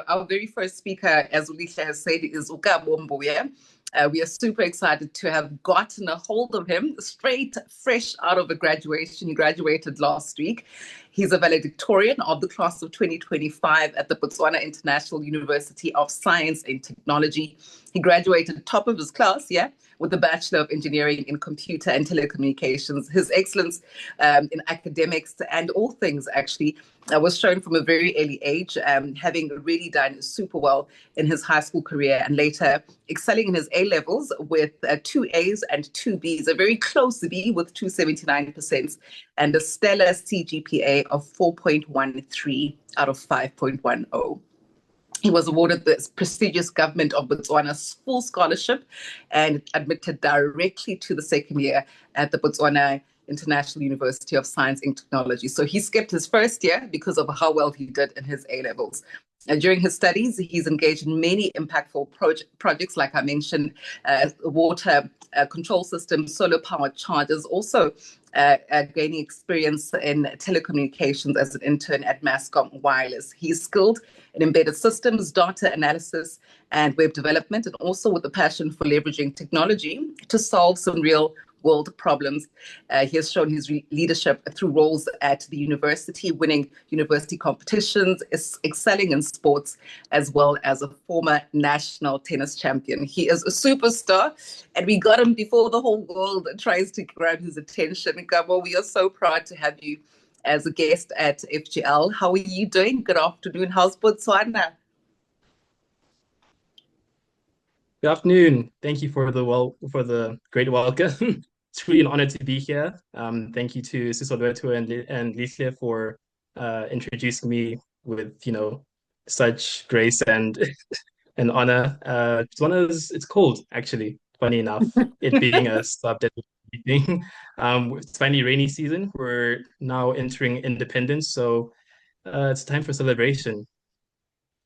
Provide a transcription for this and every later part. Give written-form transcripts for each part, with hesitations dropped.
Our very first speaker, as Ulisha has said, is Kabo Mbuya. We are super excited to have gotten a hold of him straight, fresh out of a graduation. He graduated last week. He's a valedictorian of the class of 2025 at the Botswana International University of Science and Technology. He graduated top of his class, yeah, with a Bachelor of Engineering in Computer and Telecommunications. His excellence in academics and all things actually was shown from a very early age, having really done super well in his high school career and later excelling in his A levels with two A's and two B's, a very close B with 279% and a stellar CGPA of 4.13 out of 5.10. He was awarded the prestigious Government of Botswana's full scholarship and admitted directly to the second year at the Botswana International University of Science and Technology. So he skipped his first year because of how well he did in his A levels. And during his studies, he's engaged in many impactful projects, like I mentioned, water control systems, solar powered chargers, also gaining experience in telecommunications as an intern at Mascom Wireless. He's skilled in embedded systems, data analysis, and web development, and also with a passion for leveraging technology to solve some real world problems. He has shown his leadership through roles at the university, winning university competitions, excelling in sports, as well as a former national tennis champion. He is a superstar, and we got him before the whole world tries to grab his attention. Kabo, we are so proud to have you as a guest at FGL. How are you doing? Good afternoon. How's Botswana? Good afternoon. Thank you for the great welcome. It's really an honor to be here. Thank you to Sisolweto and Lihle for introducing me with such grace and and honor. It's cold actually. Funny enough, it being a subdebt thing. It's finally rainy season. We're now entering independence, so it's time for celebration.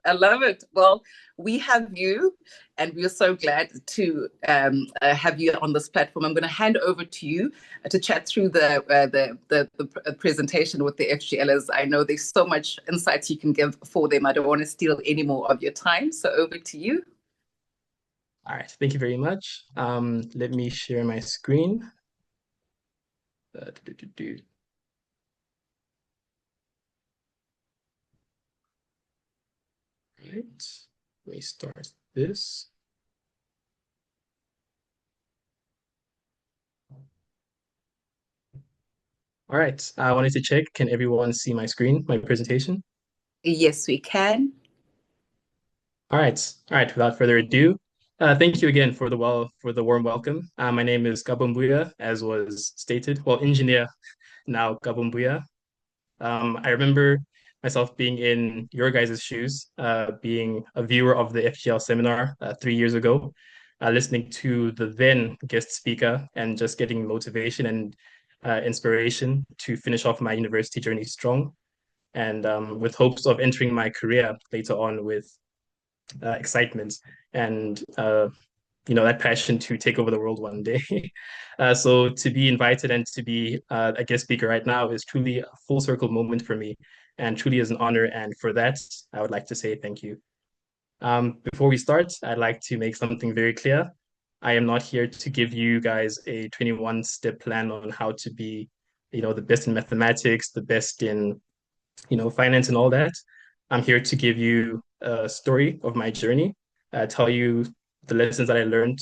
I love it. Well, we have you, and we're so glad to have you on this platform. I'm going to hand over to you to chat through the presentation with the FGLers. I know there's so much insights you can give for them. I don't want to steal any more of your time. So over to you. All right, thank you very much. Let me share my screen. Do, do, do. Right, let me start this. All right, I wanted to check, can everyone see my screen, my presentation? Yes, we can. All right, without further ado, thank you again for the warm welcome. My name is Kabo Mbuya, as was stated, well, engineer now Kabo Mbuya. I remember myself being in your guys' shoes, being a viewer of the FGL seminar 3 years ago, listening to the then guest speaker and just getting motivation and inspiration to finish off my university journey strong, and with hopes of entering my career later on with excitement and that passion to take over the world one day. So to be invited and to be a guest speaker right now is truly a full circle moment for me, and truly is an honor. And for that, I would like to say thank you. Before we start, I'd like to make something very clear. I am not here to give you guys a 21-step plan on how to be, the best in mathematics, the best in, finance and all that. I'm here to give you a story of my journey, tell you the lessons that I learned,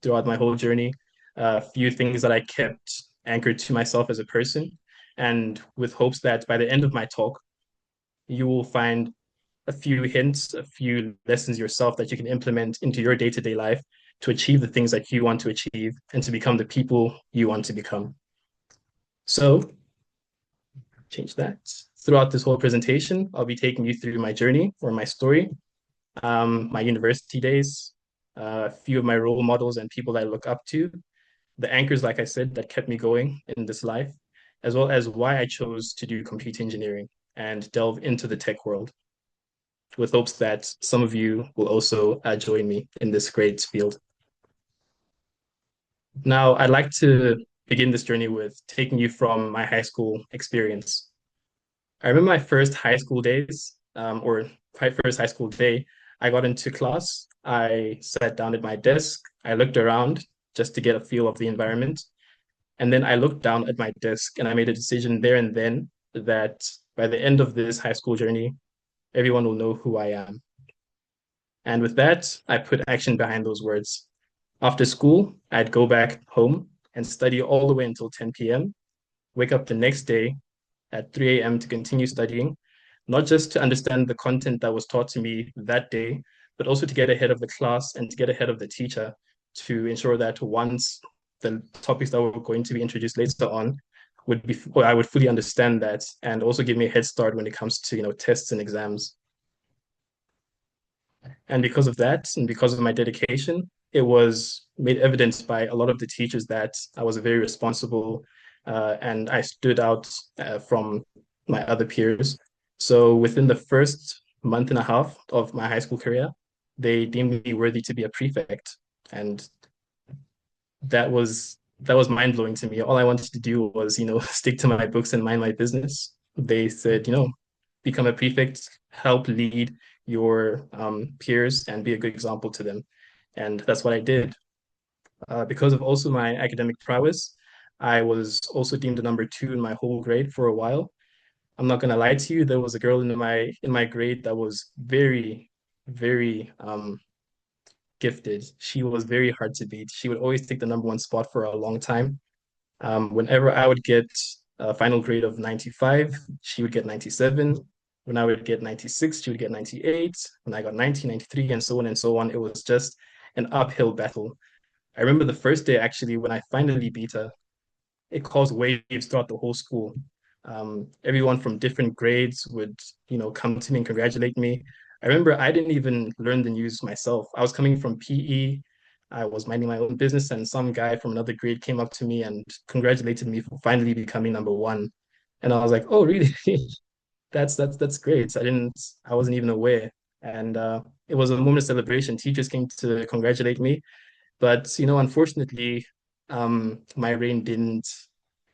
throughout my whole journey, a few things that I kept anchored to myself as a person, and with hopes that by the end of my talk, you will find a few hints, a few lessons yourself that you can implement into your day-to-day life to achieve the things that you want to achieve and to become the people you want to become. So, change that. Throughout this whole presentation, I'll be taking you through my journey or my story, my university days, a few of my role models and people that I look up to, the anchors, like I said, that kept me going in this life, as well as why I chose to do computer engineering and delve into the tech world, with hopes that some of you will also join me in this great field. Now, I'd like to begin this journey with taking you from my high school experience. I remember my first high school days, or first high school day, I got into class. I sat down at my desk. I looked around just to get a feel of the environment. And then I looked down at my desk and I made a decision there and then that by the end of this high school journey, everyone will know who I am. And with that, I put action behind those words. After school, I'd go back home and study all the way until 10 p.m., wake up the next day at 3 a.m. to continue studying, not just to understand the content that was taught to me that day, but also to get ahead of the class and to get ahead of the teacher to ensure that once the topics that were going to be introduced later on would be, or I would fully understand that and also give me a head start when it comes to, tests and exams. And because of that, and because of my dedication, it was made evident by a lot of the teachers that I was very responsible and I stood out from my other peers. So within the first month and a half of my high school career, they deemed me worthy to be a prefect. And that was mind blowing to me. All I wanted to do was, stick to my books and mind my business. They said, become a prefect, help lead your peers, and be a good example to them. And that's what I did. Because of also my academic prowess, I was also deemed the number two in my whole grade for a while. I'm not gonna lie to you, there was a girl in my grade that was very, very gifted. She was very hard to beat. She would always take the number one spot for a long time. Whenever I would get a final grade of 95, she would get 97. When I would get 96, she would get 98. When I got 90, 93, and so on and so on, it was just an uphill battle. I remember the first day actually when I finally beat her, it caused waves throughout the whole school. Everyone from different grades would, come to me and congratulate me. I remember I didn't even learn the news myself. I was coming from PE. I was minding my own business, and some guy from another grade came up to me and congratulated me for finally becoming number one. And I was like, "Oh, really? That's great." I wasn't even aware. And it was a moment of celebration. Teachers came to congratulate me, but unfortunately, my reign didn't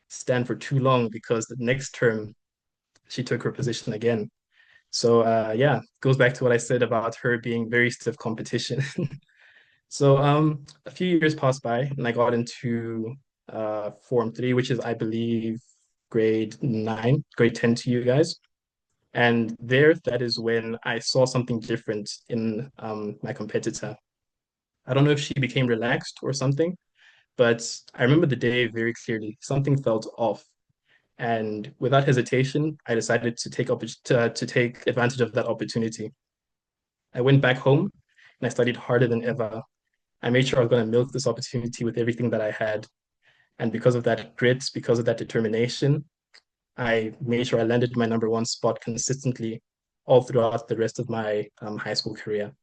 stand for too long because the next term she took her position again. So yeah, goes back to what I said about her being very stiff competition. So a few years passed by and I got into Form 3, which is I believe grade 9, grade 10 to you guys. And there, that is when I saw something different in my competitor. I don't know if she became relaxed or something, but I remember the day very clearly. Something felt off. And without hesitation, I decided to take advantage of that opportunity. I went back home and I studied harder than ever. I made sure I was going to milk this opportunity with everything that I had. And because of that grit, because of that determination, I made sure I landed my number one spot consistently all throughout the rest of my high school career.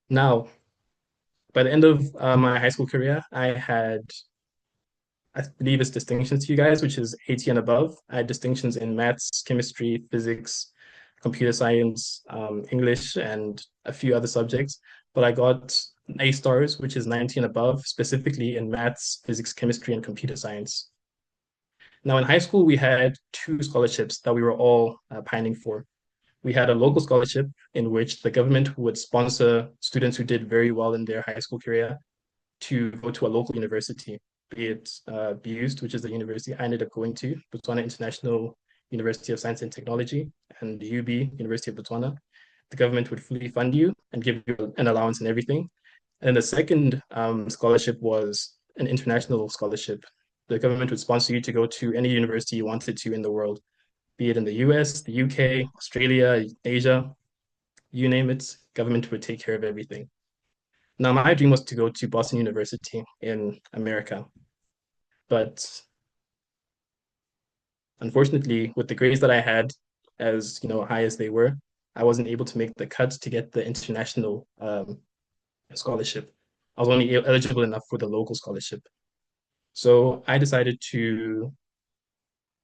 Now, by the end of my high school career, I believe it's distinctions to you guys, which is 80 and above. I had distinctions in maths, chemistry, physics, computer science, English, and a few other subjects. But I got A stars, which is 90 and above, specifically in maths, physics, chemistry, and computer science. Now, in high school, we had two scholarships that we were all pining for. We had a local scholarship in which the government would sponsor students who did very well in their high school career to go to a local university, be it BIUST, which is the university I ended up going to, Botswana International University of Science and Technology, and UB, University of Botswana. The government would fully fund you and give you an allowance and everything. And the second scholarship was an international scholarship. The government would sponsor you to go to any university you wanted to in the world, be it in the US, the UK, Australia, Asia, you name it, government would take care of everything. Now, my dream was to go to Boston University in America, but unfortunately, with the grades that I had, as high as they were, I wasn't able to make the cut to get the international scholarship. I was only eligible enough for the local scholarship. So I decided to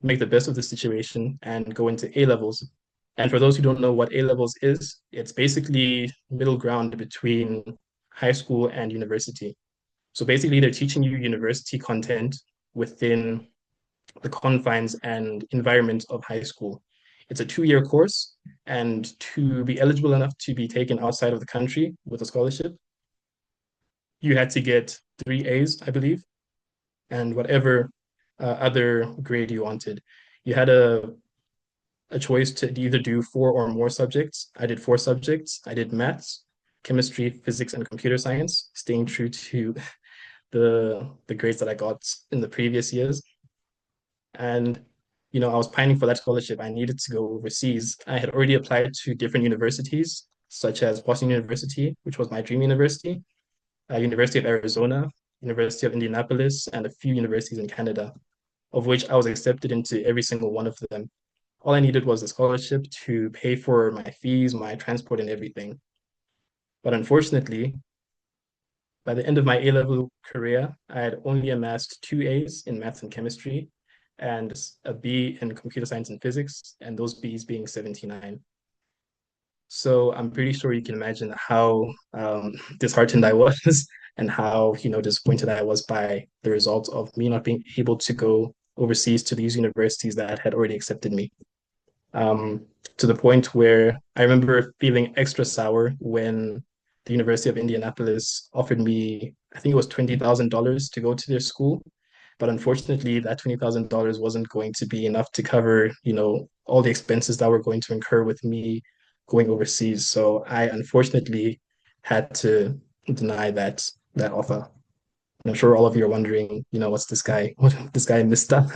make the best of the situation and go into A levels. And for those who don't know what A levels is, it's basically middle ground between high school and university. So basically, they're teaching you university content within the confines and environment of high school. It's a 2-year course, and to be eligible enough to be taken outside of the country with a scholarship, you had to get 3 A's, I believe, and whatever other grade you wanted. You had a choice to either do 4 or more subjects. I did 4 subjects. I did maths, chemistry, physics, and computer science, staying true to the grades that I got in the previous years. And I was pining for that scholarship. I needed to go overseas. I had already applied to different universities, such as Boston University, which was my dream university, University of Arizona, University of Indianapolis, and a few universities in Canada, of which I was accepted into every single one of them. All I needed was a scholarship to pay for my fees, my transport, and everything. But unfortunately, by the end of my A-level career, I had only amassed 2 A's in maths and chemistry and a B in computer science and physics, and those B's being 79. So I'm pretty sure you can imagine how disheartened I was and how disappointed I was by the result of me not being able to go overseas to these universities that had already accepted me. To the point where I remember feeling extra sour when the University of Indianapolis offered me, I think it was $20,000 to go to their school. But unfortunately, that $20,000 wasn't going to be enough to cover, all the expenses that were going to incur with me going overseas. So I unfortunately had to deny that offer. And I'm sure all of you are wondering, what this guy missed out.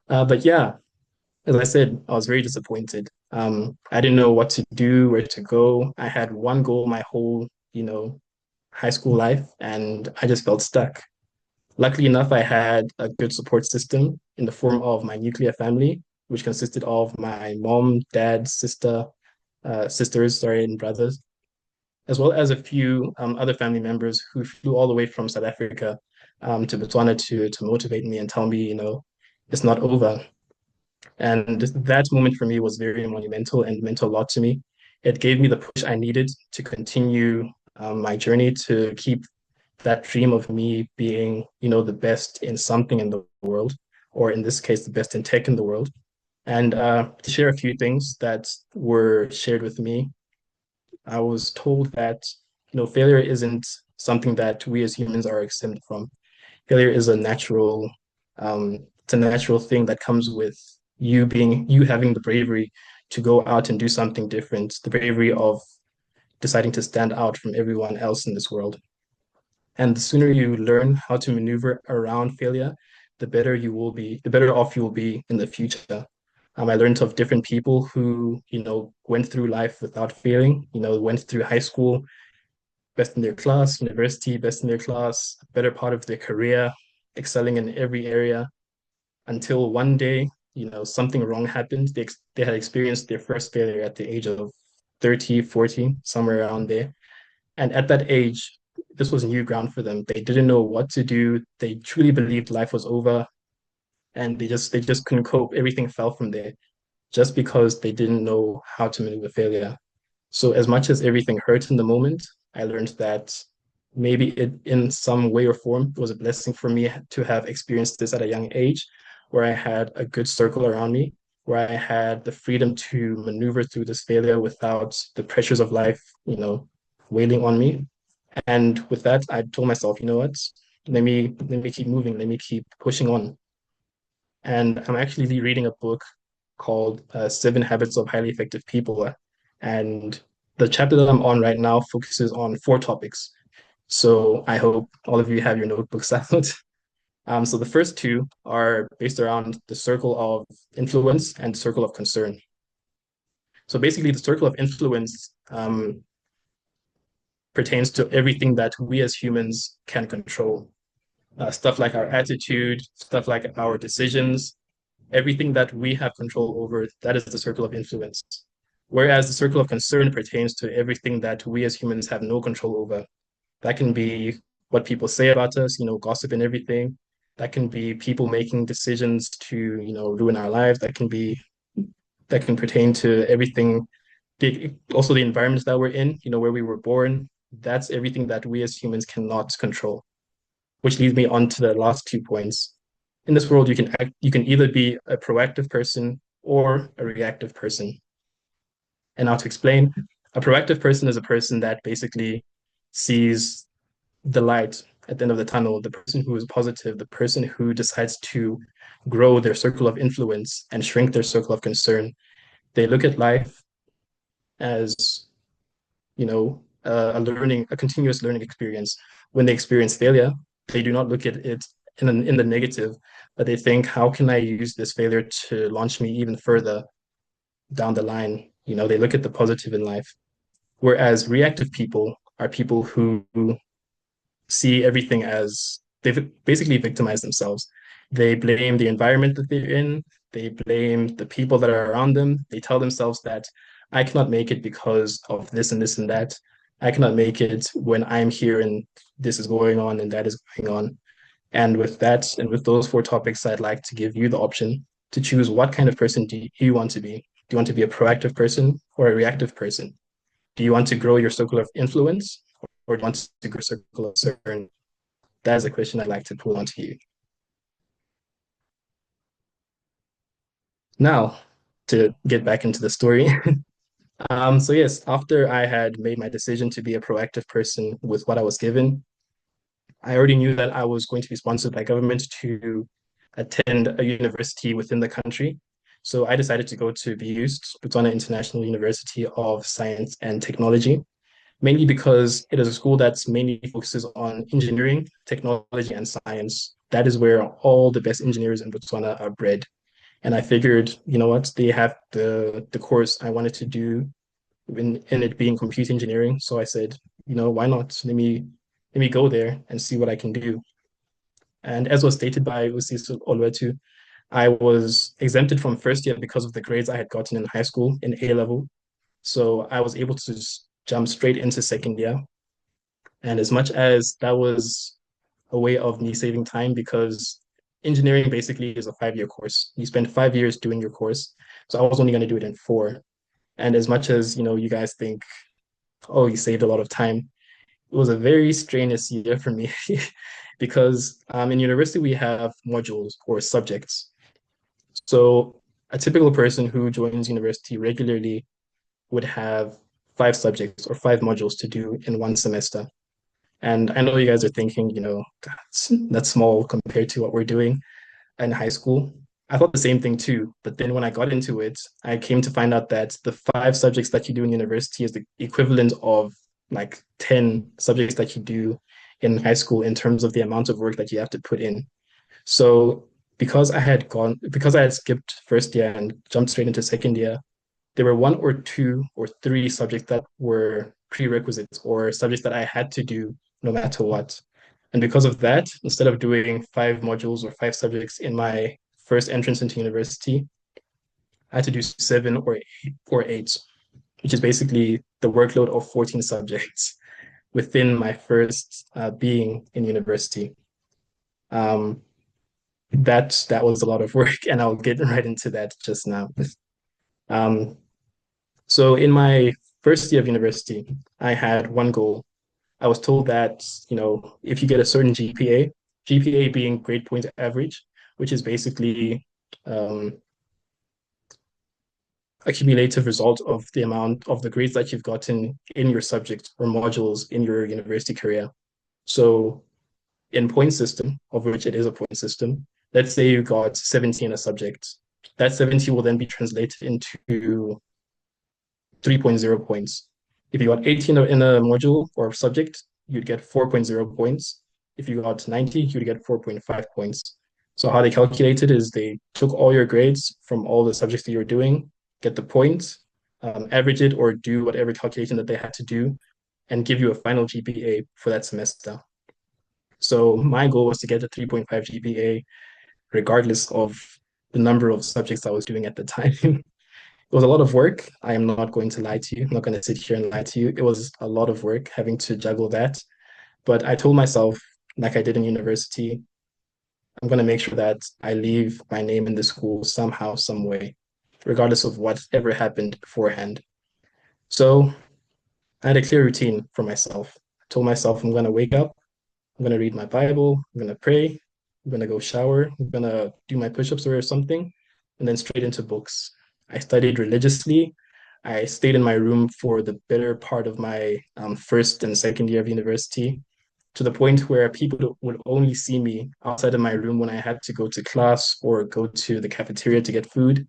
But yeah, as I said, I was very disappointed. I didn't know what to do, where to go. I had one goal my whole, high school life, and I just felt stuck. Luckily enough, I had a good support system in the form of my nuclear family, which consisted of my mom, dad, sisters, sorry, and brothers, as well as a few other family members who flew all the way from South Africa to Botswana to motivate me and tell me, it's not over. And that moment for me was very monumental and meant a lot to me. It gave me the push I needed to continue my journey to keep that dream of me being, the best in something in the world, or in this case, the best in tech in the world. And to share a few things that were shared with me, I was told that, failure isn't something that we as humans are exempt from. Failure is it's a natural thing that comes with you having the bravery to go out and do something different, the bravery of deciding to stand out from everyone else in this world. And the sooner you learn how to maneuver around failure, the better off you will be in the future. I learned of different people who, went through life without failing, went through high school, best in their class, university, best in their class, better part of their career, excelling in every area until one day, something wrong happened. They had experienced their first failure at the age of 30, 40, somewhere around there. And at that age, this was new ground for them. They didn't know what to do. They truly believed life was over, and they just couldn't cope. Everything fell from there just because they didn't know how to maneuver failure. So as much as everything hurt in the moment, I learned that maybe it in some way or form was a blessing for me to have experienced this at a young age, where I had a good circle around me, where I had the freedom to maneuver through this failure without the pressures of life, wailing on me. And with that, I told myself, you know what? Let me keep moving. Let me keep pushing on. And I'm actually reading a book called Seven Habits of Highly Effective People. And the chapter that I'm on right now focuses on 4 topics. So I hope all of you have your notebooks out. So the first 2 are based around the circle of influence and circle of concern. So basically, the circle of influence pertains to everything that we as humans can control. Stuff like our attitude, stuff like our decisions, everything that we have control over, that is the circle of influence. Whereas the circle of concern pertains to everything that we as humans have no control over. That can be what people say about us, gossip and everything. That can be people making decisions to, ruin our lives. That can pertain to everything, also the environment that we're in, where we were born. That's everything that we as humans cannot control, which leads me on to the last 2 points. In this world, you can either be a proactive person or a reactive person. And now to explain, a proactive person is a person that basically sees the light at the end of the tunnel, the person who is positive, the person who decides to grow their circle of influence and shrink their circle of concern. They look at life as, a continuous learning experience. When they experience failure, they do not look at it in the negative, but they think, how can I use this failure to launch me even further down the line? They look at the positive in life. Whereas reactive people are people who see everything as they've basically victimized themselves. They blame the environment that they're in, they blame the people that are around them. They tell themselves that I cannot make it because of this and this and that. I cannot make it when I'm here and this is going on and that is going on. And with that, and with those four topics, I'd like to give you the option to choose what kind of person do you want to be. Do you want to be a proactive person or a reactive person? Do you want to grow your circle of influence or do you want to grow a circle of concern? That is a question I'd like to pull onto you. Now, to get back into the story. So yes, after I had made my decision to be a proactive person with what I was given, I already knew that I was going to be sponsored by government to attend a university within the country. So I decided to go to BIUST, Botswana International University of Science and Technology, mainly because it is a school that's mainly focuses on engineering, technology, and science. That is where all the best engineers in Botswana are bred. And I figured, you know what, they have the course I wanted to do in it being computer engineering. So I said, why not? Let me go there and see what I can do. And as was stated by Usisi Olwetu, I was exempted from first year because of the grades I had gotten in high school in A level. So I was able to just jump straight into second year. And as much as that was a way of me saving time, because engineering basically is a 5 year course. You spend 5 years doing your course. So I was only going to do it in 4. And as much as, you guys think, oh, you saved a lot of time, it was a very strenuous year for me because in university we have modules or subjects. So a typical person who joins university regularly would have 5 subjects or 5 modules to do in one semester. And I know you guys are thinking, that's small compared to what we're doing in high school. I thought the same thing too. But then when I got into it, I came to find out that the 5 subjects that you do in university is the equivalent of like 10 subjects that you do in high school in terms of the amount of work that you have to put in. So because I had skipped first year and jumped straight into second year, there were 1 or 2 or 3 subjects that were prerequisites or subjects that I had to do no matter what. And because of that, instead of doing 5 modules or 5 subjects in my first entrance into university, I had to do 7 or 8, which is basically the workload of 14 subjects within my first being in university. Um, that was a lot of work, and I'll get right into that just now. Um, so in my first year of university, I had one goal. I was told that, if you get a certain GPA being grade point average, which is basically um, a cumulative result of the amount of the grades that you've gotten in your subject or modules in your university career. So in point system, of which it is a point system, let's say you got 70 in a subject. That 70 will then be translated into 3.0 points. If you got 18 in a module or subject, you'd get 4.0 points. If you got 90, you'd get 4.5 points. So how they calculated is they took all your grades from all the subjects that you're doing, get the points, average it or do whatever calculation that they had to do, and give you a final GPA for that semester. So my goal was to get a 3.5 GPA, regardless of the number of subjects I was doing at the time. It was a lot of work. I am not going to lie to you. I'm not going to sit here and lie to you. It was a lot of work having to juggle that. But I told myself, like I did in university, I'm going to make sure that I leave my name in the school somehow, some way, regardless of whatever happened beforehand. So I had a clear routine for myself. I told myself I'm going to wake up, I'm going to read my Bible, I'm going to pray, I'm going to go shower, I'm going to do my push ups or something. and then straight into books. I studied religiously. I stayed in my room for the better part of my first and second year of university, to the point where people would only see me outside of my room when I had to go to class or go to the cafeteria to get food.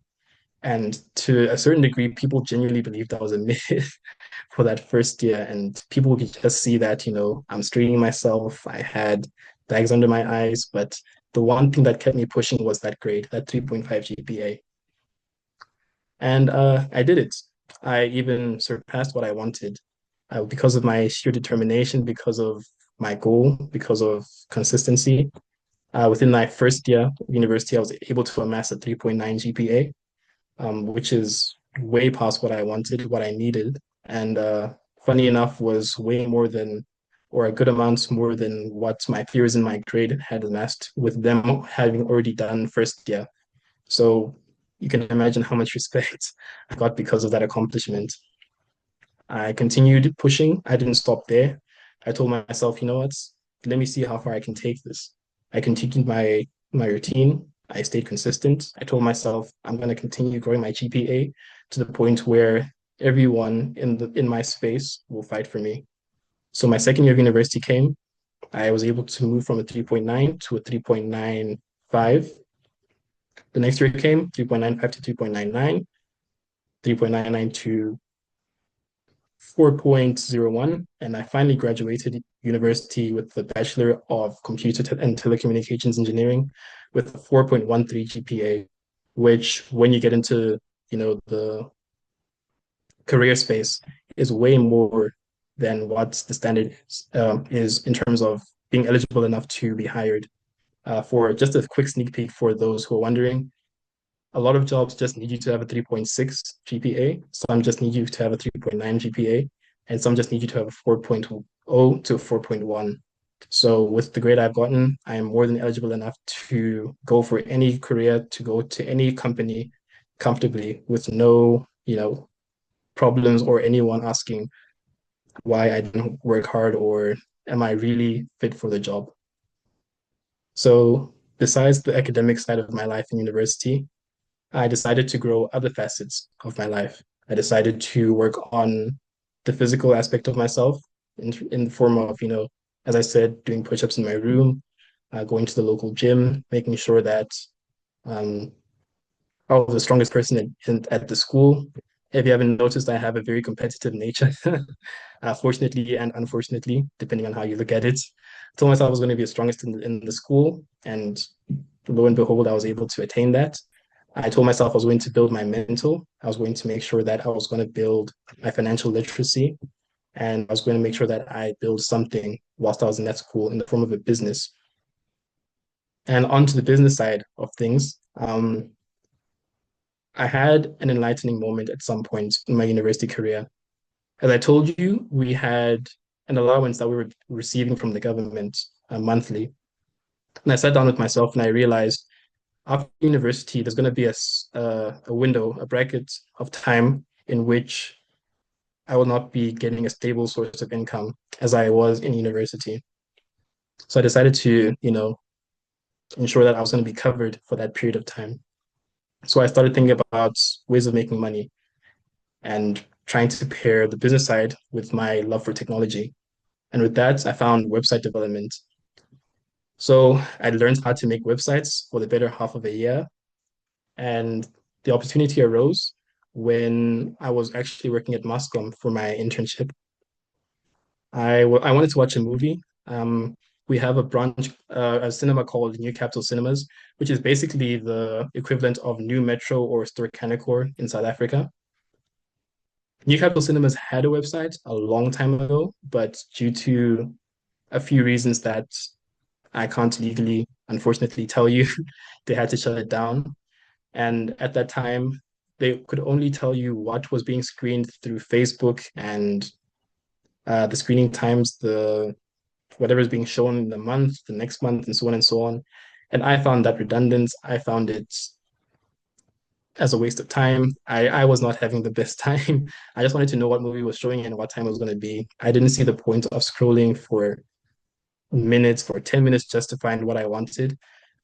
And to a certain degree, people genuinely believed that was a myth for that first year. And people could just see that, I'm straining myself. I had bags under my eyes. But the one thing that kept me pushing was that grade, that 3.5 GPA. And I did it. I even surpassed what I wanted because of my sheer determination, because of my goal, because of consistency. Within my first year of university, I was able to amass a 3.9 GPA, which is way past what I wanted, what I needed. And funny enough, was way more than, or a good amount more than what my peers in my grade had amassed, with them having already done first year. So you can imagine how much respect I got because of that accomplishment. I continued pushing. I didn't stop there. I told myself, you know what? Let me see how far I can take this. I continued my routine. I stayed consistent. I told myself I'm going to continue growing my GPA to the point where everyone in my space will fight for me. So my second year of university came. I was able to move from a 3.9 to a 3.95. The next year came, 3.95 to 3.99, 3.99 to 4.01, and I finally graduated university with the Bachelor of Computer and Telecommunications Engineering with a 4.13 GPA, which when you get into, the career space is way more than what the standard is in terms of being eligible enough to be hired. For just a quick sneak peek for those who are wondering, a lot of jobs just need you to have a 3.6 GPA. Some just need you to have a 3.9 GPA, and some just need you to have a 4.0 to 4.1. So with the grade I've gotten, I am more than eligible enough to go for any career, to go to any company comfortably with no, problems or anyone asking why I didn't work hard or am I really fit for the job. So besides the academic side of my life in university, I decided to grow other facets of my life. I decided to work on the physical aspect of myself in the form of, as I said, doing push-ups in my room, going to the local gym, making sure that um, I was the strongest person at the school. If you haven't noticed, I have a very competitive nature, fortunately and unfortunately, depending on how you look at it. I told myself I was going to be the strongest in the school, and lo and behold, I was able to attain that. I told myself I was going to build my mental. I was going to make sure that I was going to build my financial literacy. And I was going to make sure that I build something whilst I was in that school in the form of a business. And onto the business side of things, I had an enlightening moment at some point in my university career. As I told you, we had an allowance that we were receiving from the government monthly. And I sat down with myself and I realized after university, there's going to be a window, a bracket of time in which I will not be getting a stable source of income as I was in university. So I decided to, ensure that I was going to be covered for that period of time. So I started thinking about ways of making money and trying to pair the business side with my love for technology. And with that, I found website development. So I learned how to make websites for the better half of a year. And the opportunity arose when I was actually working at Mascom for my internship. I wanted to watch a movie. We have a branch, a cinema called New Capital Cinemas, which is basically the equivalent of New Metro or Ster-Kinekor in South Africa. New Capital Cinemas had a website a long time ago, but due to a few reasons that I can't legally, unfortunately, tell you, they had to shut it down. And at that time, they could only tell you what was being screened through Facebook and the screening times, the whatever is being shown in the month, the next month, and so on and so on. And I found that redundant. I found it as a waste of time. I was not having the best time. I just wanted to know what movie was showing and what time it was going to be. I didn't see the point of scrolling for minutes, for 10 minutes just to find what I wanted.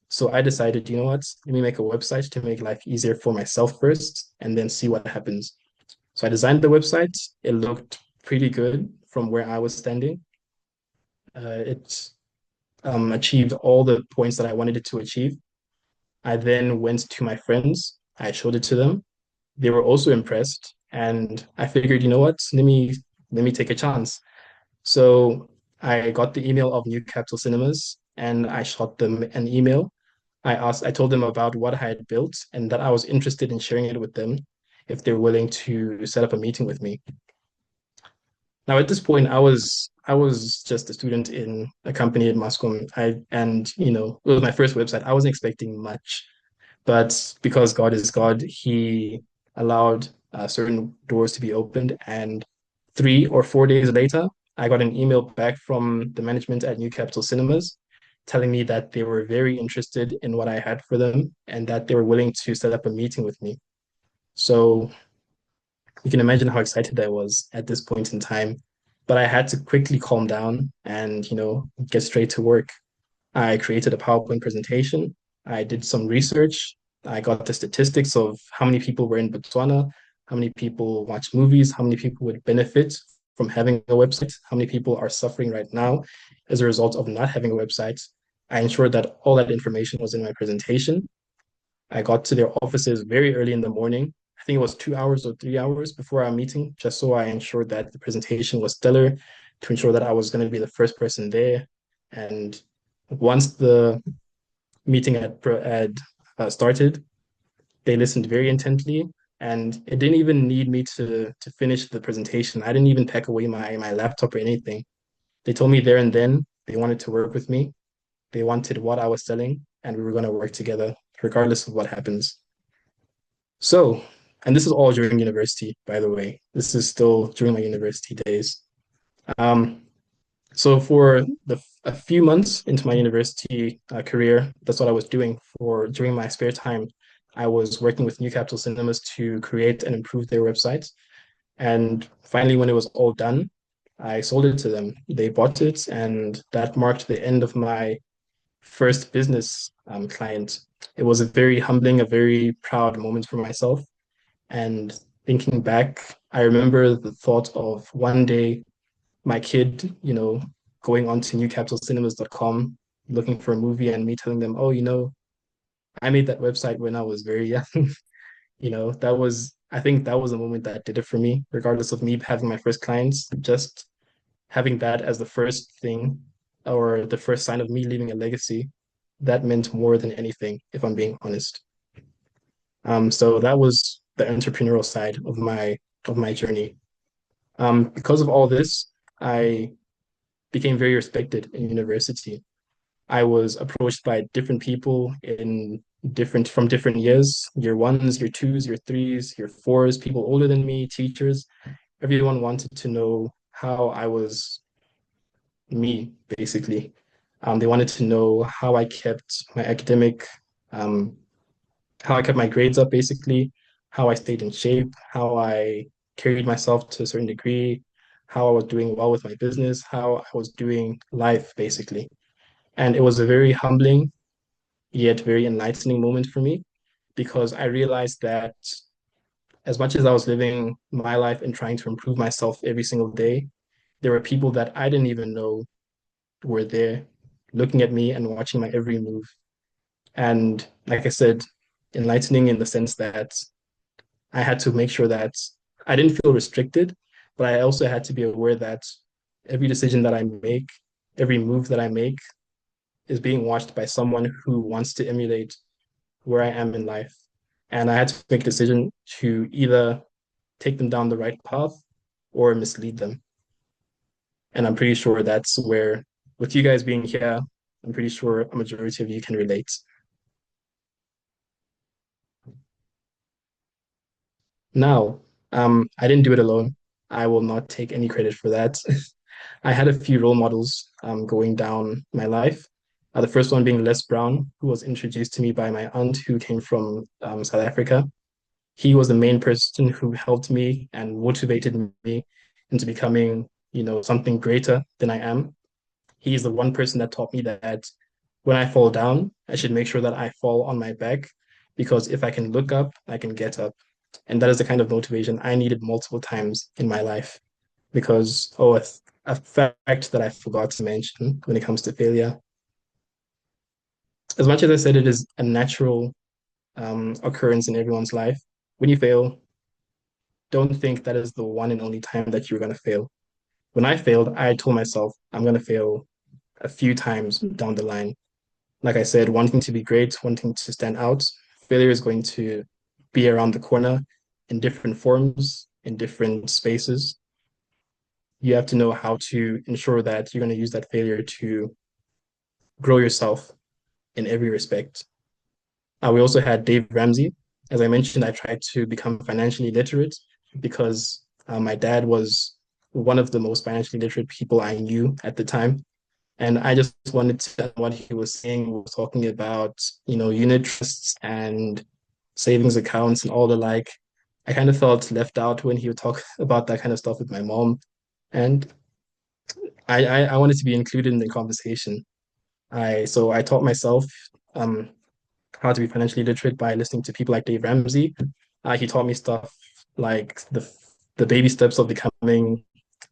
So I decided, you know what, let me make a website to make life easier for myself first and then see what happens. So I designed the website. It looked pretty good from where I was standing. It achieved all the points that I wanted it to achieve. I then went to my friends. I showed it to them. They were also impressed, and I figured, you know what, let me take a chance. So I got the email of New Capital Cinemas, and I shot them an email. I told them about what I had built and that I was interested in sharing it with them if they're willing to set up a meeting with me. Now, at this point, I was just a student in a company at Moscow. It was my first website. I wasn't expecting much, but because God is God, He allowed certain doors to be opened. And 3 or 4 days later, I got an email back from the management at New Capital Cinemas telling me that they were very interested in what I had for them and that they were willing to set up a meeting with me. So you can imagine how excited I was at this point in time. But I had to quickly calm down and, get straight to work. I created a PowerPoint presentation. I did some research. I got the statistics of how many people were in Botswana, how many people watch movies, how many people would benefit from having a website, how many people are suffering right now as a result of not having a website. I ensured that all that information was in my presentation. I got to their offices very early in the morning. I think it was 2 hours or 3 hours before our meeting, just so I ensured that the presentation was stellar, to ensure that I was going to be the first person there. And once the meeting had started, they listened very intently, and it didn't even need me to finish the presentation. I didn't even pack away my laptop or anything. They told me there and then they wanted to work with me. They wanted what I was selling, and we were going to work together, regardless of what happens. So, and this is all during university, by the way. This is still during my university days. Um, so for a few months into my university career, that's what I was doing for during my spare time. I was working with New Capital Cinemas to create and improve their website. And finally, when it was all done, I sold it to them. They bought it, and that marked the end of my first business client. It was a very humbling, a very proud moment for myself. And thinking back, I remember the thought of one day my kid, going on to newcapitalcinemas.com looking for a movie and me telling them, oh, I made that website when I was very young. I think that was a moment that did it for me, regardless of me having my first clients, just having that as the first thing or the first sign of me leaving a legacy, that meant more than anything, if I'm being honest. So that was the entrepreneurial side of my journey. Because of all this, I became very respected in university. I was approached by different people from different years, year ones, year twos, year threes, year fours, people older than me, teachers. Everyone wanted to know how I was me, basically. They wanted to know how I kept my um, how I kept my grades up, basically, how I stayed in shape, how I carried myself to a certain degree, how I was doing well with my business, how I was doing life, basically. And it was a very humbling yet very enlightening moment for me because I realized that as much as I was living my life and trying to improve myself every single day, there were people that I didn't even know were there looking at me and watching my every move. And like I said, enlightening in the sense that I had to make sure that I didn't feel restricted, but I also had to be aware that every decision that I make, every move that I make is being watched by someone who wants to emulate where I am in life. And I had to make a decision to either take them down the right path or mislead them. And I'm pretty sure that's where, with you guys being here, I'm pretty sure a majority of you can relate. Now, I didn't do it alone. I will not take any credit for that. I had a few role models going down my life. The first one being Les Brown, who was introduced to me by my aunt who came from South Africa. He was the main person who helped me and motivated me into becoming, something greater than I am. He's the one person that taught me that when I fall down, I should make sure that I fall on my back because if I can look up, I can get up. And that is the kind of motivation I needed multiple times in my life because, oh, a fact that I forgot to mention when it comes to failure. As much as I said it is a natural occurrence in everyone's life, when you fail, don't think that is the one and only time that you're going to fail. When I failed, I told myself I'm going to fail a few times down the line. Like I said, wanting to be great, wanting to stand out, failure is going to be around the corner in different forms, in different spaces. You have to know how to ensure that you're going to use that failure to grow yourself in every respect. We also had Dave Ramsey. As I mentioned, I tried to become financially literate because my dad was one of the most financially literate people I knew at the time. And I just wanted to what he was saying. We were talking about, unit trusts and savings accounts and all the like. I kind of felt left out when he would talk about that kind of stuff with my mom. And I wanted to be included in the conversation. I taught myself um, how to be financially literate by listening to people like Dave Ramsey. He taught me stuff like the baby steps of becoming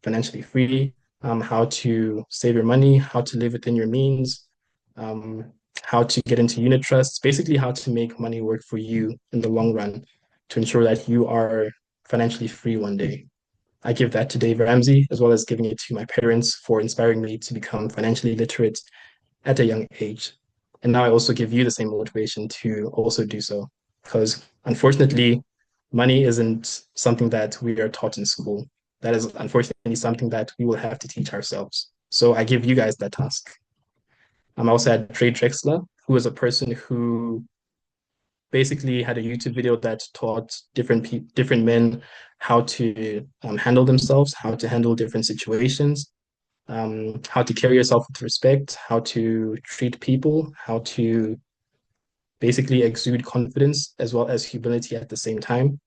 financially free, how to save your money, how to live within your means, um, how to get into unit trusts, basically how to make money work for you in the long run to ensure that you are financially free one day. I give that to Dave Ramsey as well as giving it to my parents for inspiring me to become financially literate at a young age. And now I also give you the same motivation to also do so. Because unfortunately, money isn't something that we are taught in school. That is unfortunately something that we will have to teach ourselves. So I give you guys that task. I also had Trey Drexler, who is a person who basically had a YouTube video that taught different men how to handle themselves, how to handle different situations, how to carry yourself with respect, how to treat people, how to basically exude confidence as well as humility at the same time.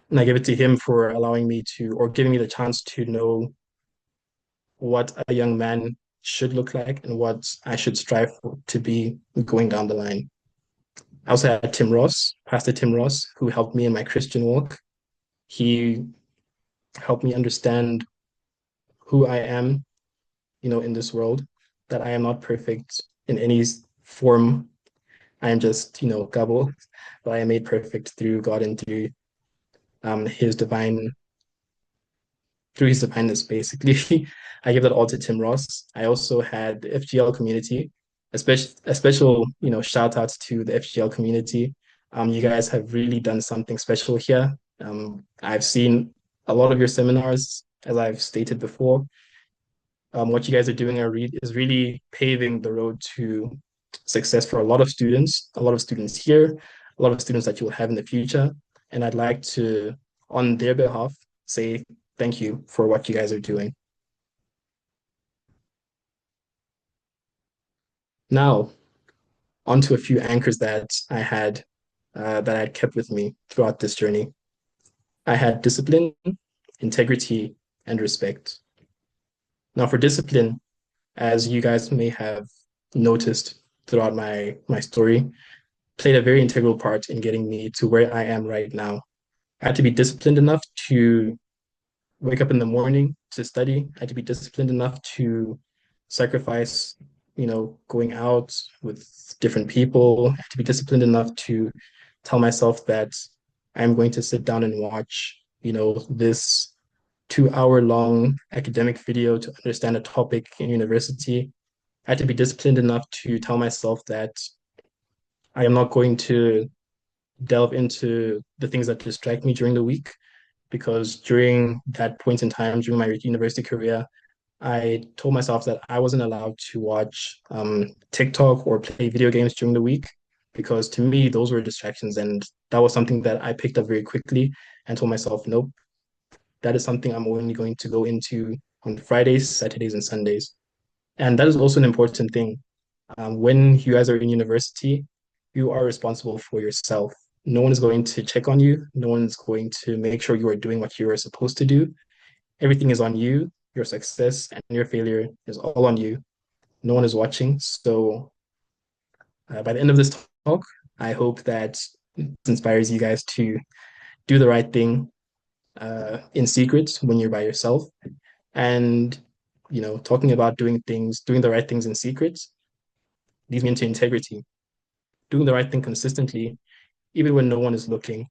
And I give it to him for allowing me to, or giving me the chance to know what a young man should look like and what I should strive for to be going down the line. I also had Tim Ross, Pastor Tim Ross, who helped me in my Christian walk. He helped me understand who I am, in this world, that I am not perfect in any form. I am just, Kabo, but I am made perfect through God and through his divine through his divineness, basically. I give that all to Tim Ross. I also had the FGL community, a special, shout out to the FGL community. You guys have really done something special here. I've seen a lot of your seminars, as I've stated before. What you guys are doing is really paving the road to success for a lot of students here, a lot of students that you will have in the future. And I'd like to, on their behalf, say thank you for what you guys are doing. Now, on to a few anchors that I kept with me throughout this journey. I had discipline, integrity, and respect. Now, for discipline, as you guys may have noticed throughout my story, played a very integral part in getting me to where I am right now. I had to be disciplined enough to wake up in the morning to study. I had to be disciplined enough to sacrifice, going out with different people. I had to be disciplined enough to tell myself that I'm going to sit down and watch, this 2 hour long academic video to understand a topic in university. I had to be disciplined enough to tell myself that I am not going to delve into the things that distract me during the week because during that point in time, during my university career, I told myself that I wasn't allowed to watch TikTok or play video games during the week because to me, those were distractions. And that was something that I picked up very quickly and told myself, nope, that is something I'm only going to go into on Fridays, Saturdays, and Sundays. And that is also an important thing. When you guys are in university, you are responsible for yourself. No one is going to check on you. No one is going to make sure you are doing what you are supposed to do. Everything is on you. Your success and your failure is all on you. No one is watching. So by the end of this talk, I hope that it inspires you guys to do the right thing in secret when you're by yourself. And, talking about doing the right things in secret leads me into integrity. Doing the right thing consistently, even when no one is looking,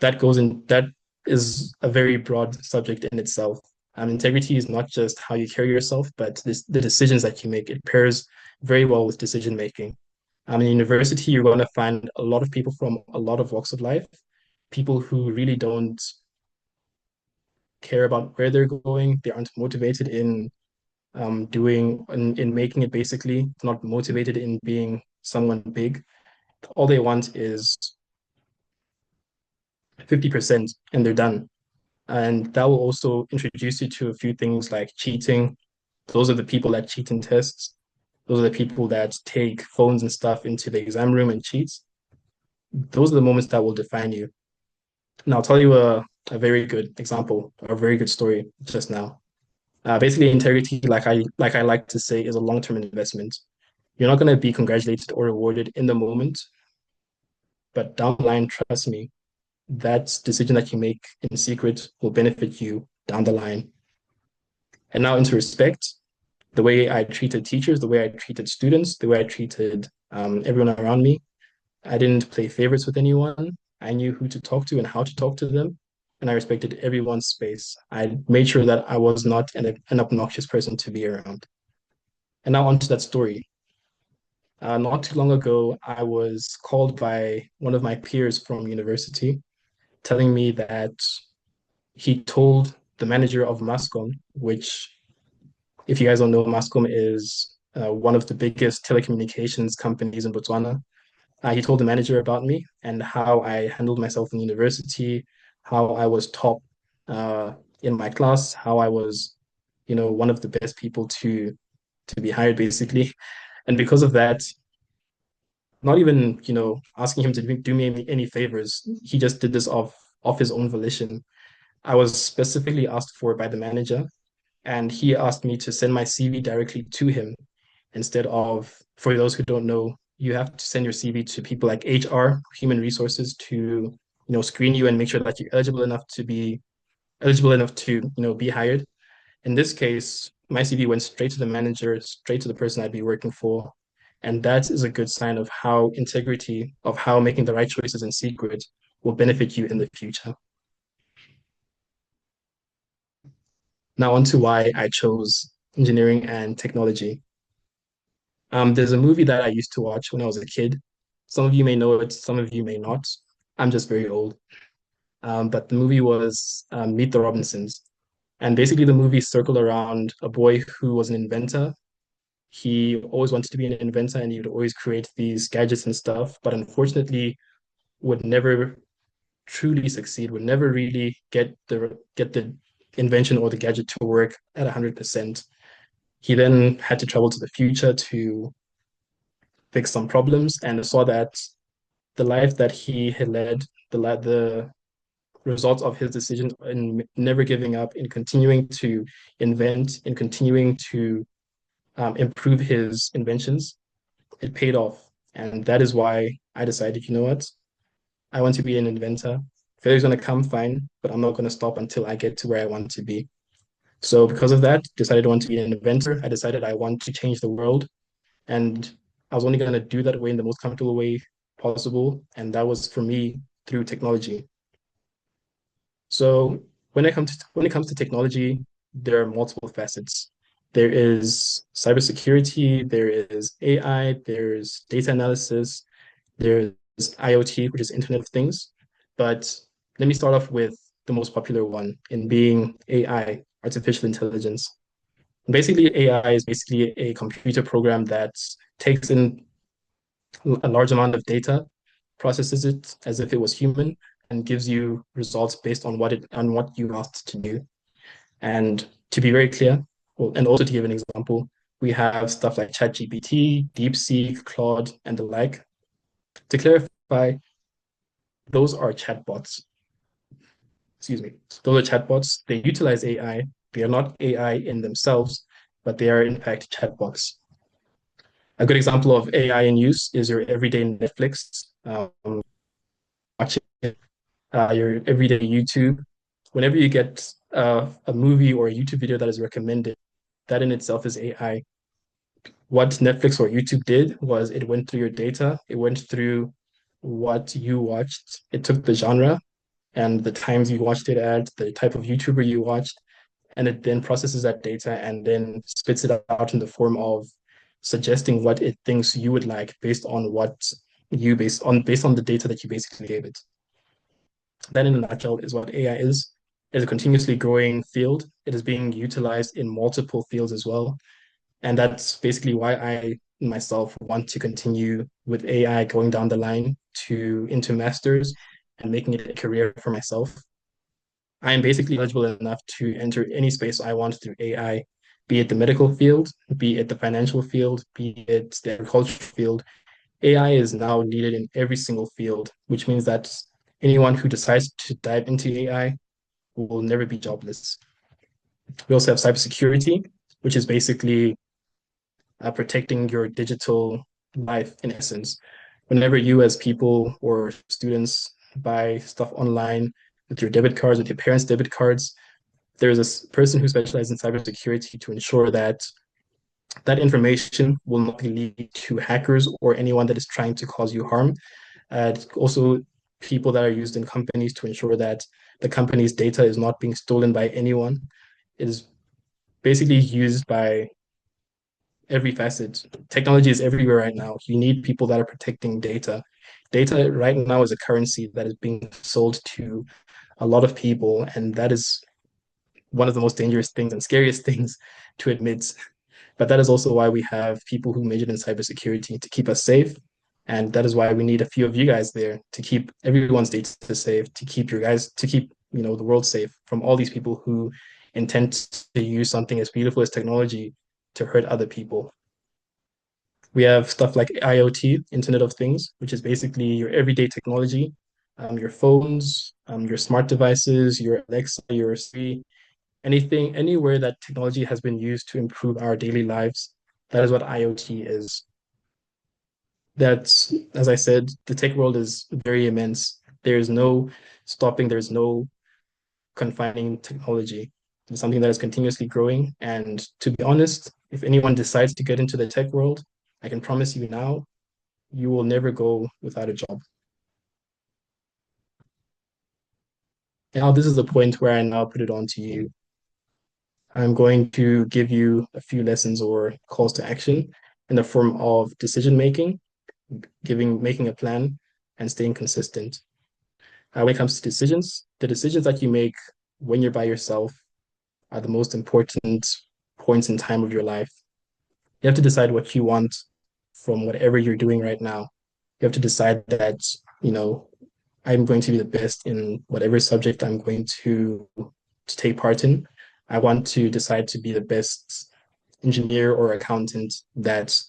that is a very broad subject in itself. Integrity is not just how you carry yourself, but the decisions that you make. It pairs very well with decision making. In university, you're going to find a lot of people from a lot of walks of life, people who really don't care about where they're going. They aren't motivated in in making it basically, not motivated in being someone big. All they want is 50% and they're done. And that will also introduce you to a few things like cheating. Those are the people that cheat in tests. Those are the people that take phones and stuff into the exam room and cheat. Those are the moments that will define you. And I'll tell you a very good example, a very good story just now. Basically, integrity, like I like to say, is a long-term investment. You're not going to be congratulated or rewarded in the moment, but down the line, trust me, that decision that you make in secret will benefit you down the line. And now into respect, the way I treated teachers, the way I treated students, the way I treated everyone around me. I didn't play favorites with anyone. I knew who to talk to and how to talk to them. And I respected everyone's space. I made sure that I was not an obnoxious person to be around. And now onto that story. Not too long ago, I was called by one of my peers from university telling me that he told the manager of Mascom, which, if you guys don't know, Mascom is one of the biggest telecommunications companies in Botswana. He told the manager about me and how I handled myself in university, how I was top uh, in my class, how I was, one of the best people to be hired, basically. And because of that, not even, asking him to do me any favors, he just did this off his own volition. I was specifically asked for by the manager, and he asked me to send my CV directly to him instead of, for those who don't know, you have to send your CV to people like HR, human resources, to screen you and make sure that you're eligible enough to be hired. In this case, my CV went straight to the manager, straight to the person I'd be working for. And that is a good sign of how integrity, of how making the right choices in secret will benefit you in the future. Now, on to why I chose engineering and technology. There's a movie that I used to watch when I was a kid. Some of you may know it, some of you may not. I'm just very old. But the movie was Meet the Robinsons. And basically, the movie circled around a boy who was an inventor. He always wanted to be an inventor and he would always create these gadgets and stuff, but unfortunately would never truly succeed, would never really get the invention or the gadget to work at 100%. He then had to travel to the future to fix some problems and saw that the life that he had led, the results of his decision in never giving up, in continuing to invent, in continuing to improve his inventions, it paid off. And that is why I decided, you know what? I want to be an inventor. Failure's going to come fine, but I'm not going to stop until I get to where I want to be. So because of that, decided I want to be an inventor. I decided I want to change the world. And I was only going to do that way in the most comfortable way possible. And that was for me through technology. So when it comes to technology, there are multiple facets. There is cybersecurity, there is AI, there's data analysis, there's IoT, which is Internet of Things. But let me start off with the most popular one in being AI, artificial intelligence. Basically, AI is basically a computer program that takes in a large amount of data, processes it as if it was human, and gives you results based on what you asked to do. And to be very clear, well, and also to give an example, we have stuff like ChatGPT, DeepSeek, Claude, and the like. To clarify, those are chatbots. Excuse me. Those are chatbots. They utilize AI. They are not AI in themselves, but they are in fact chatbots. A good example of AI in use is your everyday Netflix, watching your everyday YouTube. Whenever you get a movie or a YouTube video that is recommended, that in itself is AI. What Netflix or YouTube did was it went through your data, it went through what you watched, it took the genre and the times you watched it at, the type of YouTuber you watched, and it then processes that data and then spits it out in the form of suggesting what it thinks you would like based on based on the data that you basically gave it. That in a nutshell is what AI is. It's a continuously growing field. It is being utilized in multiple fields as well. And that's basically why I myself want to continue with AI going down the line to into masters and making it a career for myself. I am basically eligible enough to enter any space I want through AI, be it the medical field, be it the financial field, be it the agricultural field. AI is now needed in every single field, which means that anyone who decides to dive into AI will never be jobless. We also have cybersecurity, which is basically protecting your digital life in essence. Whenever you, as people or students, buy stuff online with your debit cards, with your parents' debit cards, there's a person who specializes in cybersecurity to ensure that that information will not lead to hackers or anyone that is trying to cause you harm. Also, people that are used in companies to ensure that the company's data is not being stolen by anyone. It is basically used by every facet. Technology is everywhere right now. You need people that are protecting data. Data right now is a currency that is being sold to a lot of people, and that is one of the most dangerous things and scariest things to admit. But that is also why we have people who majored in cybersecurity to keep us safe. And that is why we need a few of you guys there to keep everyone's data safe, to keep, the world safe from all these people who intend to use something as beautiful as technology to hurt other people. We have stuff like IoT, Internet of Things, which is basically your everyday technology, your phones, your smart devices, your Alexa, your Siri, anything, anywhere that technology has been used to improve our daily lives. That is what IoT is. That's, as I said, the tech world is very immense. There's no stopping, there's no confining technology. It's something that is continuously growing. And to be honest, if anyone decides to get into the tech world, I can promise you now, you will never go without a job. Now, this is the point where I now put it on to you. I'm going to give you a few lessons or calls to action in the form of decision making, making a plan, and staying consistent. When it comes to decisions, the decisions that you make when you're by yourself are the most important points in time of your life. You have to decide what you want from whatever you're doing right now. You have to decide that, you know, I'm going to be the best in whatever subject I'm going to take part in. I want to decide to be the best engineer or accountant that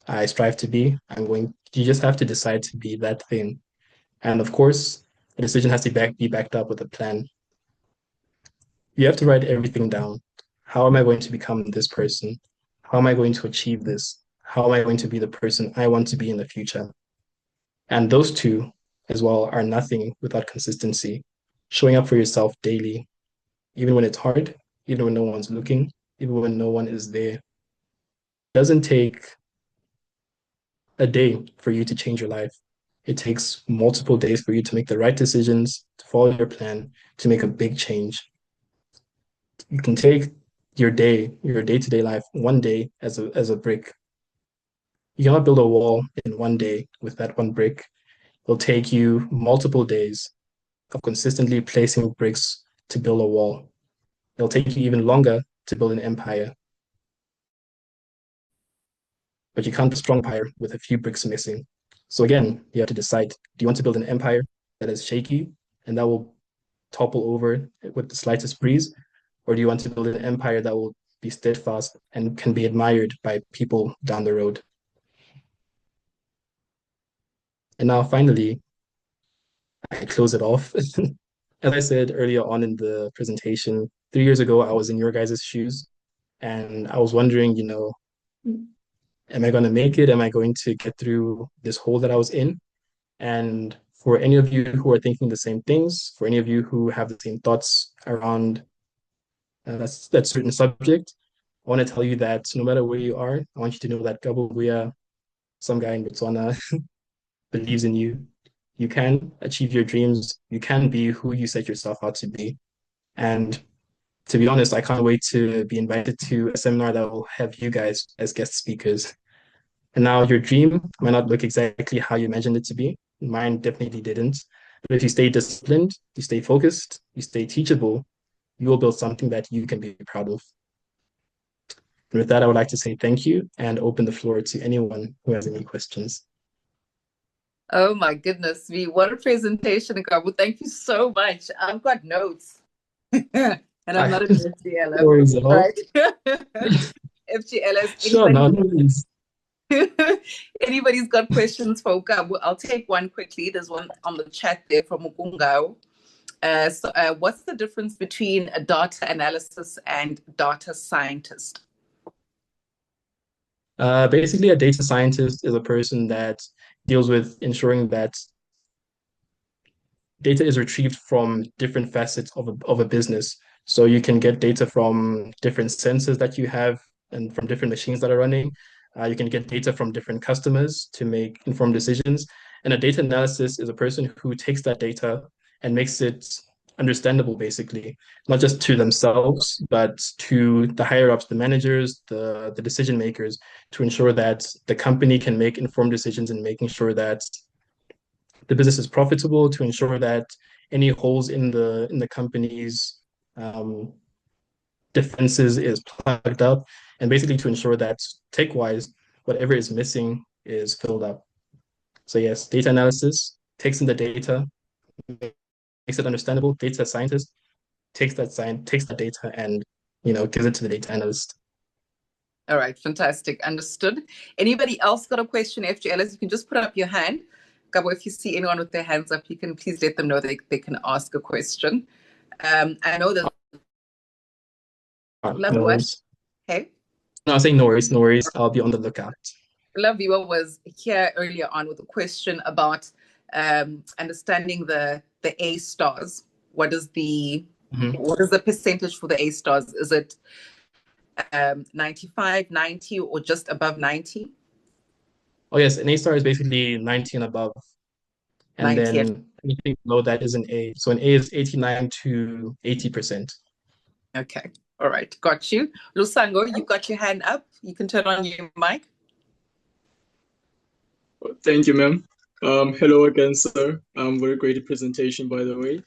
I strive to be. You just have to decide to be that thing. And of course, the decision has to be backed up with a plan. You have to write everything down. How am I going to become this person? How am I going to achieve this? How am I going to be the person I want to be in the future? And those two as well are nothing without consistency. Showing up for yourself daily, even when it's hard, even when no one's looking, even when no one is there. It doesn't take a day for you to change your life. It takes multiple days for you to make the right decisions, to follow your plan, to make a big change. You can take your day-to-day life, one day as a brick. You cannot build a wall in one day with that one brick. It'll take you multiple days of consistently placing bricks to build a wall. It'll take you even longer to build an empire. But you can't build a strong empire with a few bricks missing. So again, you have to decide, do you want to build an empire that is shaky and that will topple over with the slightest breeze? Or do you want to build an empire that will be steadfast and can be admired by people down the road? And now finally, I close it off. As I said earlier on in the presentation, 3 years ago, I was in your guys' shoes and I was wondering, am I going to make it? Am I going to get through this hole that I was in? And for any of you who are thinking the same things, for any of you who have the same thoughts around that certain subject, I want to tell you that no matter where you are, I want you to know that Kabo Mbuya, some guy in Botswana, believes in you. You can achieve your dreams. You can be who you set yourself out to be. And to be honest, I can't wait to be invited to a seminar that will have you guys as guest speakers. And now your dream might not look exactly how you imagined it to be. Mine definitely didn't. But if you stay disciplined, you stay focused, you stay teachable, you will build something that you can be proud of. And with that, I would like to say thank you and open the floor to anyone who has any questions. Oh my goodness me, what a presentation, Kabo. Thank you so much. I've got notes. And I'm not an FGLer. No worries at all. Right? FGLers, Sure, no, no worries. anybody's got questions for Kabo? I'll take one quickly. There's one on the chat there from Mukungao. What's the difference between a data analysis and data scientist? Basically, a data scientist is a person that deals with ensuring that data is retrieved from different facets of a business. So you can get data from different sensors that you have and from different machines that are running. You can get data from different customers to make informed decisions. And a data analysis is a person who takes that data and makes it understandable, basically, not just to themselves, but to the higher ups, the managers, the decision makers, to ensure that the company can make informed decisions and making sure that the business is profitable, to ensure that any holes in the company's defenses is plugged up, and basically to ensure that tech wise, whatever is missing is filled up. So yes, data analysis takes in the data, makes it understandable. Data scientist takes that data and gives it to the data analyst. All right, fantastic. Understood. Anybody else got a question, FGLs? You can just put up your hand. Kabo, if you see anyone with their hands up, you can please let them know they can ask a question. I know that Love no what? worries. Hey? No, I'm saying no worries, no worries. I'll be on the lookout. Love Viewer was here earlier on with a question about understanding the A stars. What is the percentage for the A stars? Is it 95, 90, or just above 90? Oh yes, an A star is basically 90 and above. And 90. then anything below that is an A. So an A is 89 to 80%. Okay. All right. Got you. Lusango, you've got your hand up. You can turn on your mic. Thank you, ma'am. Hello again, sir. Very great presentation, by the way.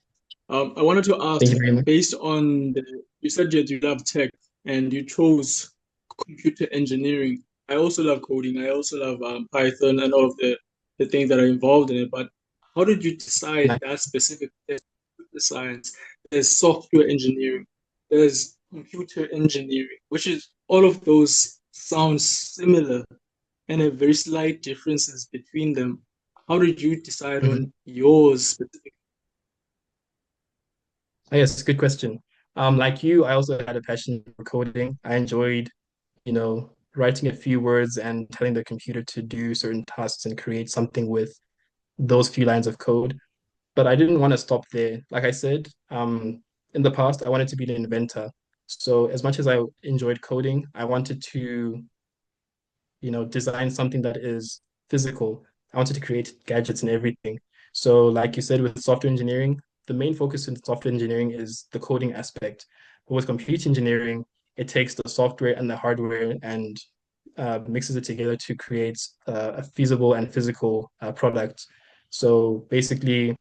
I wanted to ask, Thank you very much. based on you said that you love tech and you chose computer engineering. I also love coding. I also love Python and all of the things that are involved in it. But how did you decide that specific science? There's software engineering, there's computer engineering, which is all of those sound similar and have very slight differences between them. How did you decide on yours specifically? Oh, yes, good question. Like you, I also had a passion for coding. I enjoyed, writing a few words and telling the computer to do certain tasks and create something with those few lines of code. But I didn't want to stop there. Like I said, in the past, I wanted to be an inventor. So as much as I enjoyed coding, I wanted to design something that is physical. I wanted to create gadgets and everything. So, like you said, with software engineering, the main focus in software engineering is the coding aspect. But with computer engineering, it takes the software and the hardware and mixes it together to create a feasible and physical product. So basically,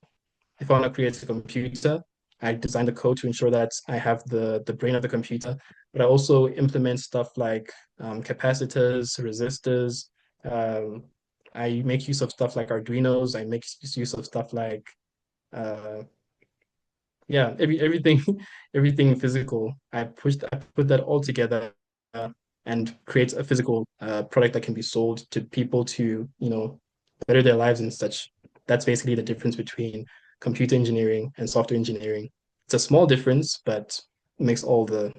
if I want to create a computer, I design the code to ensure that I have the brain of the computer, but I also implement stuff like capacitors, resistors. Um, I make use of stuff like Arduinos. I make use of stuff like uh, yeah, everything everything physical. I put that all together and create a physical product that can be sold to people to better their lives and such. That's basically the difference between computer engineering and software engineering. It's a small difference, but makes all the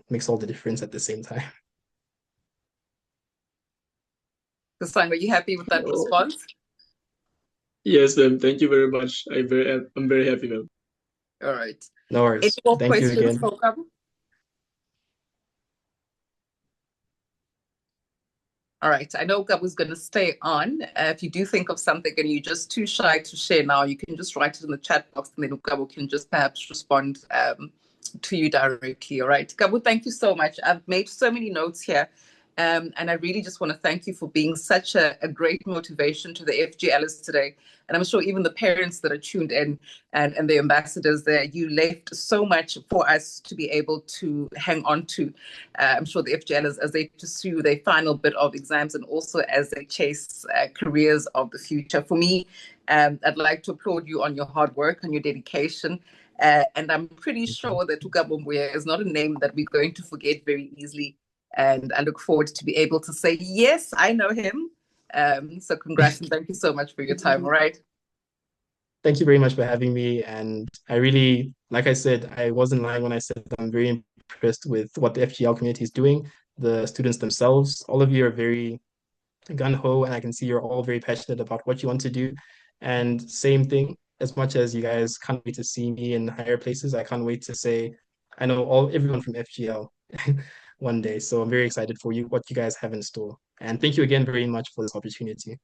difference at the same time. Kasang, are you happy with that Oh, response? yes, ma'am. Thank you very much. I'm very happy, ma'am. All right. No Any worries. more Thank you questions again. for Kabo? All right. I know Gab was going to stay on. If you do think of something and you're just too shy to share now, you can just write it in the chat box and then Gabo can just perhaps respond to you directly. All right. Gabo, thank you so much. I've made so many notes here. And I really just want to thank you for being such a great motivation to the FGLs today. And I'm sure even the parents that are tuned in and the ambassadors there, you left so much for us to be able to hang on to. I'm sure the FGLs, as they pursue their final bit of exams and also as they chase careers of the future. For me, I'd like to applaud you on your hard work, on your dedication. And I'm pretty sure that Kabo Mbuya is not a name that we're going to forget very easily. And I look forward to be able to say, yes, I know him. So congrats and thank you so much for your time. All right. Thank you very much for having me. And I really, like I said, I wasn't lying when I said I'm very impressed with what the FGL community is doing, the students themselves. All of you are very gung-ho, and I can see you're all very passionate about what you want to do. And same thing, as much as you guys can't wait to see me in higher places, I can't wait to say I know everyone from FGL one day. So I'm very excited for you, what you guys have in store. And thank you again very much for this opportunity.